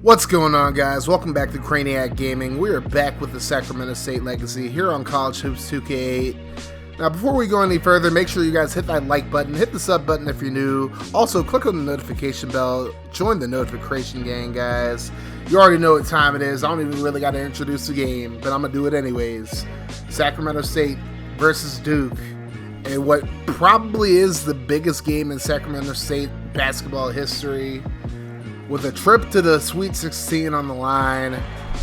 What's going on, guys? Welcome back to Craniac Gaming. We are back with the Sacramento State Legacy here on College Hoops 2K8. Now, before we go any further, make sure you guys hit that like button, hit the sub button if you're new. Also, click on the notification bell, join the notification gang, guys. You already know what time it is. I don't even really got to introduce the game, but I'm going to do it anyways. Sacramento State versus Duke. And what probably is the biggest game in Sacramento State basketball history, with a trip to the Sweet 16 on the line.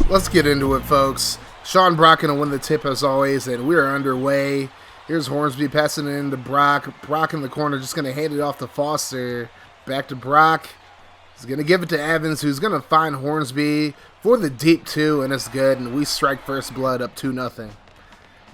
Let's get into it, folks. Sean Brock going to win the tip as always, and we are underway. Here's Hornsby passing it into Brock. Brock in the corner just going to hand it off to Foster. Back to Brock. He's going to give it to Evans, who's going to find Hornsby for the deep two, and it's good. And we strike first blood up 2-0.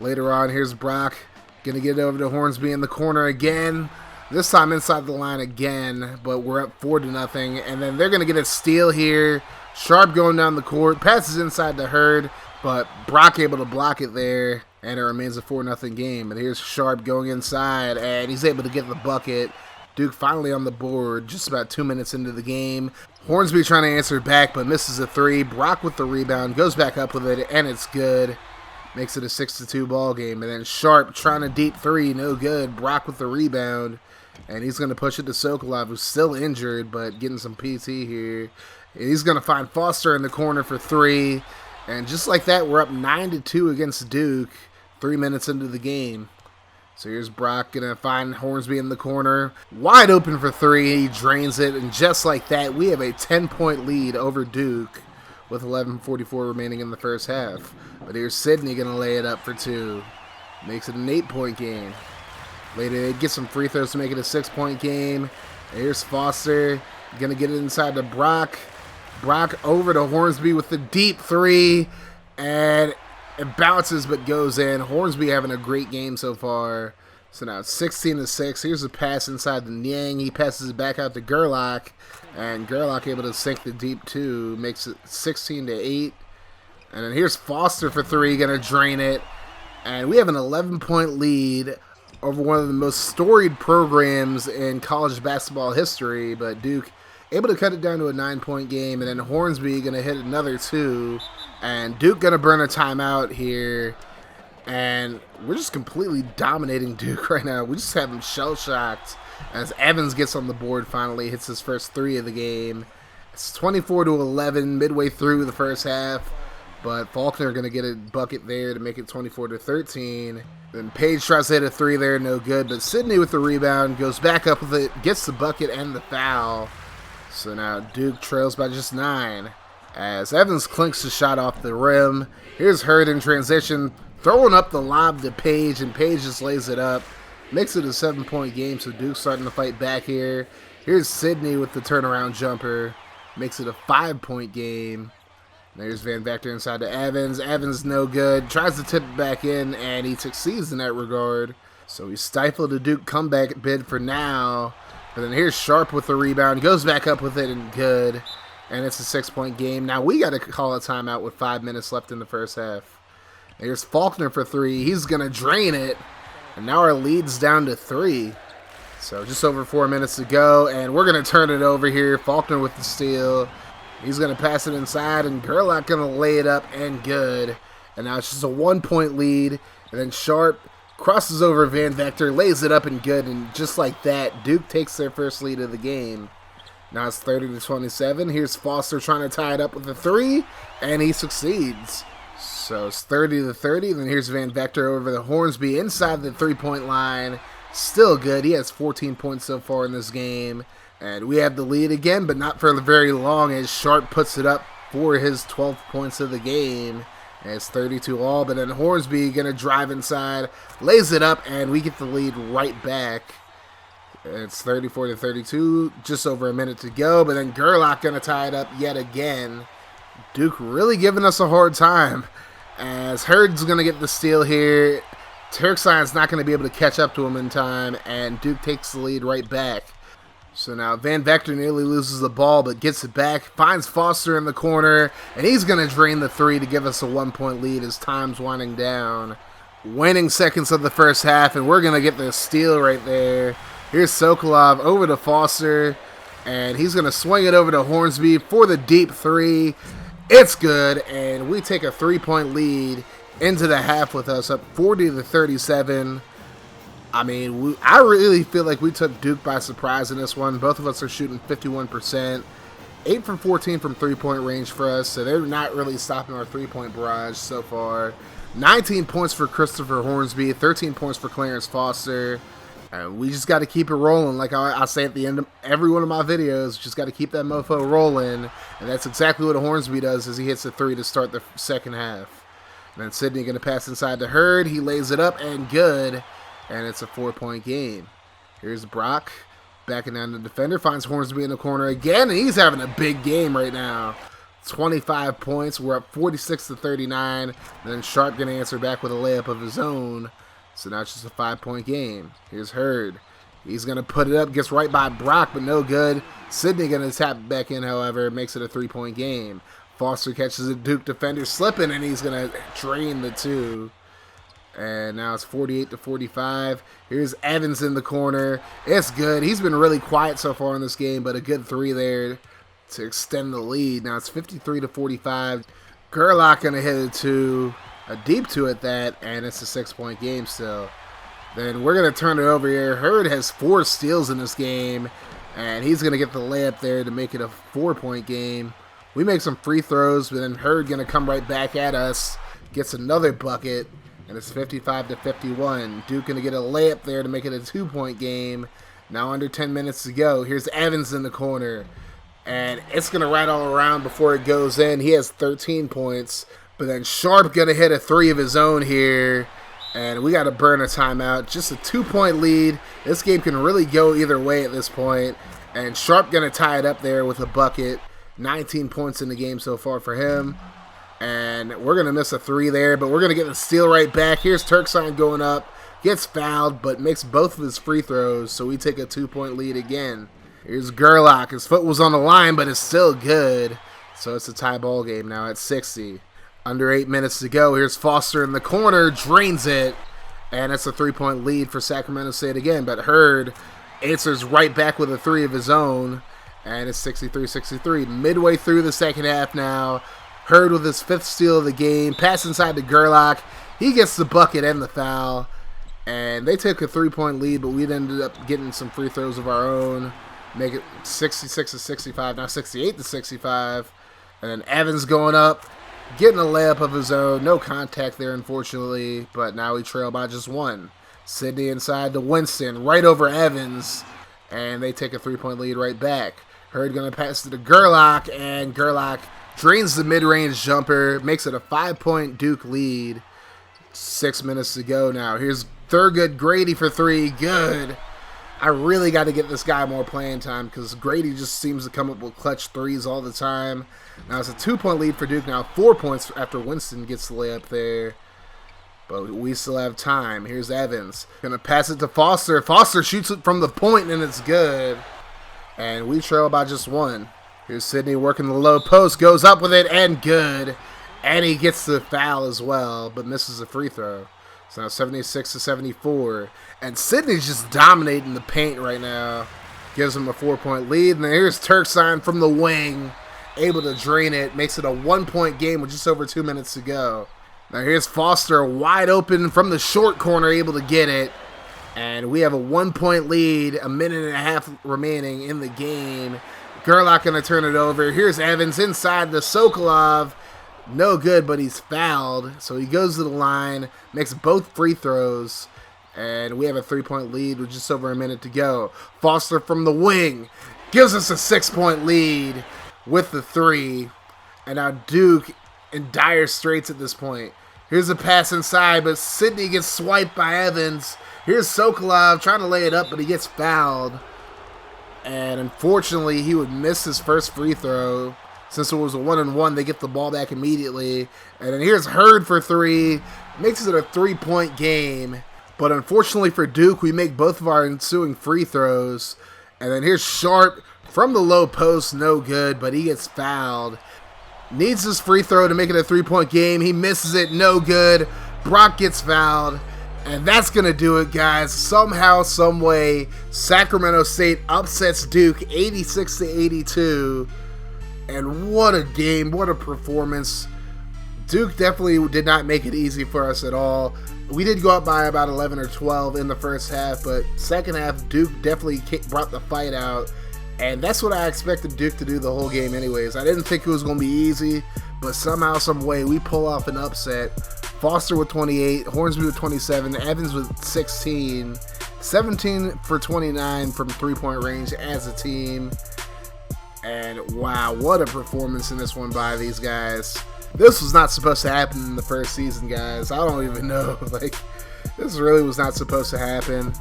Later on, here's Brock. Going to get it over to Hornsby in the corner again. This time inside the line again, but we're up 4-0. And then they're going to get a steal here. Sharp going down the court. Passes inside to Hurd, but Brock able to block it there. And it remains a 4-0 game. And here's Sharp going inside, and he's able to get the bucket. Duke finally on the board just about 2 minutes into the game. Hornsby trying to answer back, but misses a three. Brock with the rebound, goes back up with it, and it's good. Makes it a 6-2 ball game. And then Sharp trying to deep three, no good. Brock with the rebound. And he's going to push it to Sokolov, who's still injured, but getting some PT here. And he's going to find Foster in the corner for three. And just like that, we're up 9-2 against Duke 3 minutes into the game. So here's Brock going to find Hornsby in the corner. Wide open for three. He drains it. And just like that, we have a 10-point lead over Duke with 11:44 remaining in the first half. But here's Sidney going to lay it up for two. Makes it an 8-point game. Later, they get some free throws to make it a 6-point game. Here's Foster. Going to get it inside to Brock. Brock over to Hornsby with the deep three. And it bounces but goes in. Hornsby having a great game so far. So now it's 16-6. Here's a pass inside to Niang. He passes it back out to Gerlach. And Gerlach able to sink the deep two. Makes it 16-8. And then here's Foster for three. Going to drain it. And we have an 11-point lead over one of the most storied programs in college basketball history, but Duke able to cut it down to a 9-point game, and then Hornsby going to hit another two, and Duke going to burn a timeout here, and we're just completely dominating Duke right now. We just have them shell-shocked as Evans gets on the board finally, hits his first three of the game. It's 24-11 midway through the first half, but Faulkner going to get a bucket there to make it 24-13. Then Page tries to hit a three there, no good. But Sidney with the rebound, goes back up with it, gets the bucket and the foul. So now Duke trails by just 9. As Evans clinks the shot off the rim. Here's Hurd in transition, throwing up the lob to Page, and Page just lays it up. Makes it a 7-point game, so Duke's starting to fight back here. Here's Sidney with the turnaround jumper. Makes it a 5-point game. There's Van Vector inside to Evans. Evans no good. Tries to tip it back in, and he succeeds in that regard. So he stifled a Duke comeback bid for now. But then here's Sharp with the rebound. Goes back up with it and good. And it's a 6-point game. Now we got to call a timeout with 5 minutes left in the first half. Here's Faulkner for three. He's going to drain it. And now our lead's down to 3. So just over 4 minutes to go. And we're going to turn it over here. Faulkner with the steal. He's going to pass it inside, and Gerlach going to lay it up and good. And now it's just a 1-point lead. And then Sharp crosses over Van Vector, lays it up and good. And just like that, Duke takes their first lead of the game. Now it's 30-27. Here's Foster trying to tie it up with a three, and he succeeds. So it's 30-30. Then here's Van Vector over the Hornsby inside the 3-point line. Still good. He has 14 points so far in this game. And we have the lead again, but not for very long as Sharp puts it up for his 12th points of the game. And it's 32 all, but then Hornsby going to drive inside, lays it up, and we get the lead right back. It's 34-32, just over a minute to go, but then Gerlach going to tie it up yet again. Duke really giving us a hard time as Hurd's going to get the steal here. Turkson's not going to be able to catch up to him in time, and Duke takes the lead right back. So now Van Vector nearly loses the ball, but gets it back, finds Foster in the corner, and he's going to drain the three to give us a 1-point lead as time's winding down. Waning seconds of the first half, and we're going to get the steal right there. Here's Sokolov over to Foster. And he's going to swing it over to Hornsby for the deep three. It's good, and we take a 3-point lead into the half with us, up 40-37. I mean, I really feel like we took Duke by surprise in this one. Both of us are shooting 51%. 8 from 14 from three-point range for us, so they're not really stopping our three-point barrage so far. 19 points for Christopher Hornsby, 13 points for Clarence Foster. And we just got to keep it rolling. Like I say at the end of every one of my videos, just got to keep that mofo rolling. And that's exactly what Hornsby does as he hits a three to start the second half. And then Sidney going to pass inside to Hurd. He lays it up and good. And it's a 4-point game. Here's Brock. Backing down the defender. Finds Hornsby in the corner again. And he's having a big game right now. 25 points. We're up 46-39. And then Sharp going to answer back with a layup of his own. So now it's just a 5-point game. Here's Hurd. He's going to put it up. Gets right by Brock, but no good. Sidney going to tap back in, however. Makes it a 3-point game. Foster catches a Duke defender slipping, and he's going to drain the two. And now it's 48-45. Here's Evans in the corner. It's good. He's been really quiet so far in this game, but a good three there to extend the lead. Now it's 53-45. Gerlach going to hit it two. A deep two at that, and it's a 6-point game still. Then we're going to turn it over here. Hurd has 4 steals in this game, and he's going to get the layup there to make it a 4-point game. We make some free throws, but then Hurd going to come right back at us, gets another bucket, and it's 55-51. Duke going to get a layup there to make it a 2-point game. Now under 10 minutes to go. Here's Evans in the corner, and it's going to rattle around before it goes in. He has 13 points. But then Sharp going to hit a three of his own here. And we got to burn a timeout. Just a 2-point lead. This game can really go either way at this point. And Sharp going to tie it up there with a bucket. 19 points in the game so far for him. And we're going to miss a three there. But we're going to get the steal right back. Here's Turksign going up. Gets fouled, but makes both of his free throws. So we take a 2-point lead again. Here's Gerlach. His foot was on the line, but it's still good. So it's a tie ball game now at 60. Under 8 minutes to go. Here's Foster in the corner. Drains it. And it's a 3-point lead for Sacramento State again. But Hurd answers right back with a three of his own. And it's 63-63. Midway through the second half now. Hurd with his 5th steal of the game. Pass inside to Gerlach. He gets the bucket and the foul. And they took a 3-point lead, but we ended up getting some free throws of our own. Make it 66-65. Now 68-65. And then Evans going up. Getting a layup of his own. No contact there, unfortunately. But now we trail by just 1. Sidney inside to Winston. Right over Evans. And they take a 3-point lead right back. Hurd going to pass it to Gerlach. And Gerlach drains the mid-range jumper. Makes it a 5-point Duke lead. 6 minutes to go now. Here's Thurgood Grady for 3. Good. I really got to get this guy more playing time because Grady just seems to come up with clutch threes all the time. Now it's a 2-point lead for Duke now. 4 points after Winston gets the layup there. But we still have time. Here's Evans. Gonna pass it to Foster. Foster shoots it from the point and it's good. And we trail by just 1. Here's Sidney working the low post. Goes up with it and good. And he gets the foul as well, but misses a free throw. So now 76-74. And Sidney's just dominating the paint right now. Gives him a 4-point lead. And then here's Turksign from the wing. Able to drain it. Makes it a 1-point game with just over 2 minutes to go. Now here's Foster wide open from the short corner. Able to get it. And we have a 1-point lead. A minute and a half remaining in the game. Gerlach going to turn it over. Here's Evans inside the Sokolov. No good, but he's fouled. So he goes to the line. Makes both free throws. And we have a 3-point lead with just over a minute to go. Foster from the wing gives us a 6-point lead with the 3. And now Duke in dire straits at this point. Here's a pass inside, but Sidney gets swiped by Evans. Here's Sokolov trying to lay it up, but he gets fouled. And unfortunately, he would miss his first free throw. Since it was a 1-on-1, they get the ball back immediately. And then here's Hurd for 3. Makes it a 3-point game. But unfortunately for Duke, we make both of our ensuing free throws. And then here's Sharp from the low post. No good, but he gets fouled. Needs his free throw to make it a 3-point game. He misses it. No good. Brock gets fouled. And that's going to do it, guys. Somehow, some way, Sacramento State upsets Duke 86-82. And what a game, what a performance. Duke definitely did not make it easy for us at all. We did go up by about 11 or 12 in the first half, but second half, Duke definitely brought the fight out. And that's what I expected Duke to do the whole game anyways. I didn't think it was going to be easy, but somehow, some way, we pull off an upset. Foster with 28, Hornsby with 27, Evans with 16, 17 for 29 from three-point range as a team. And wow, what a performance in this one by these guys. This was not supposed to happen in the first season, guys. I don't even know. Like, this really was not supposed to happen.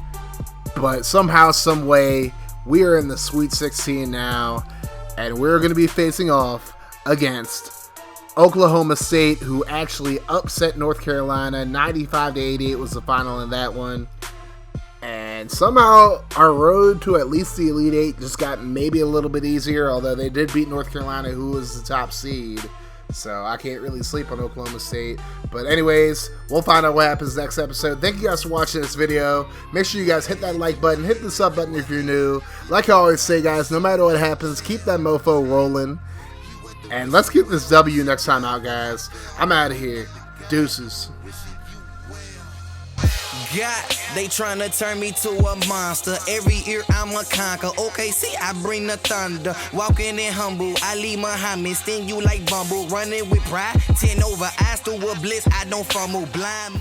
But somehow, some way, we are in the Sweet 16 now, and we're going to be facing off against Oklahoma State, who actually upset North Carolina. 95-88 was the final in that one. And somehow our road to at least the Elite Eight just got maybe a little bit easier, although they did beat North Carolina, who was the top seed. So I can't really sleep on Oklahoma State. But anyways, we'll find out what happens next episode. Thank you guys for watching this video. Make sure you guys hit that like button, hit the sub button if you're new. Like I always say, guys, no matter what happens, keep that mofo rolling. And let's get this W next time out, guys. I'm out of here. Deuces. God, they tryna turn me to a monster. Every year I'm a conquer. Okay, see, I bring the thunder. Walking in humble, Ali Muhammad. Sting you like Bumble. Running with pride. 10 over, eyes through a bliss. I don't fumble. Blind.